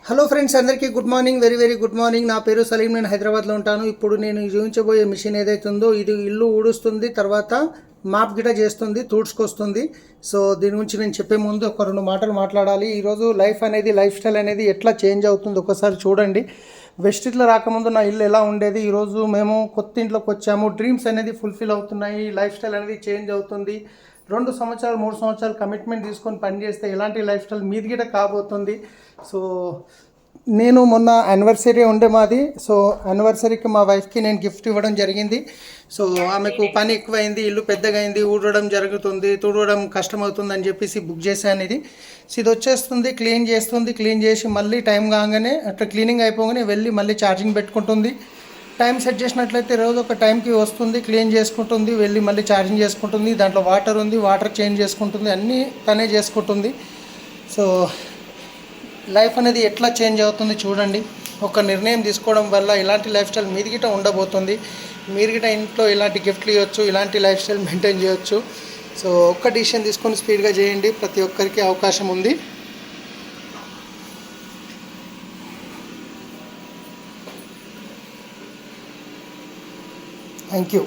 Hello friends, అందరికీ good morning. Very very good morning. నా పేరు సలీం. నేను హైదరాబాద్లో ఉంటాను. ఇప్పుడు నేను చూపించబోయే మిషన్ ఏదైతే ఉందో ఇది ఇల్లు ఊడుస్తుంది, తర్వాత మాప్ గిట చేస్తుంది, తూడ్చుకొస్తుంది. సో దీని గురించి నేను చెప్పే ముందు ఒక రెండు మాటలు మాట్లాడాలి. ఈరోజు లైఫ్ స్టైల్ అనేది ఎట్లా చేంజ్ అవుతుంది ఒకసారి చూడండి. వెస్ట్ ఇట్లా రాకముందు నా ఇల్లు ఎలా ఉండేది, ఈరోజు మేము కొత్త ఇంట్లోకి వచ్చాము. డ్రీమ్స్ అనేది ఫుల్ఫిల్ అవుతున్నాయి, లైఫ్ స్టైల్ అనేది చేంజ్ అవుతుంది. 2 సంవత్సరాలు 3 సంవత్సరాలు కమిట్మెంట్ తీసుకొని పని చేస్తే ఎలాంటి లైఫ్ స్టైల్ మీది గిట కాబోతుంది. సో నేను మొన్న యానివర్సరీ ఉండే మాది. సో యానివర్సరీకి మా వైఫ్కి నేను గిఫ్ట్ ఇవ్వడం జరిగింది. సో ఆమెకు పని ఎక్కువైంది, ఇల్లు పెద్దగా అయింది, ఊడడం జరుగుతుంది, తుడవడం కష్టమవుతుంది అని చెప్పేసి బుక్ చేశాను ఇది. సో ఇది వచ్చేస్తుంది, క్లీన్ చేస్తుంది, క్లీన్ చేసి మళ్ళీ టైం కాగానే అట్లా క్లీనింగ్ అయిపోగానే వెళ్ళి మళ్ళీ ఛార్జింగ్ పెట్టుకుంటుంది. టైం సెట్ చేసినట్లయితే రోజు ఒక టైంకి వస్తుంది, క్లీన్ చేసుకుంటుంది, వెళ్ళి మళ్ళీ ఛార్జింగ్ చేసుకుంటుంది. దాంట్లో వాటర్ ఉంది, వాటర్ చేంజ్ చేసుకుంటుంది, అన్నీ తనే చేసుకుంటుంది. సో లైఫ్ అనేది ఎట్లా చేంజ్ అవుతుంది చూడండి. ఒక నిర్ణయం తీసుకోవడం వల్ల ఇలాంటి లైఫ్ స్టైల్ మీది గిట ఉండబోతుంది. మీరు గిట ఇంట్లో ఇలాంటి గిఫ్ట్లు ఇవ్వచ్చు, ఇలాంటి లైఫ్ స్టైల్ మెయింటైన్ చేయొచ్చు. సో ఒక్క డిసిషన్ తీసుకొని స్పీడ్గా చేయండి, ప్రతి ఒక్కరికి అవకాశం ఉంది. Thank you.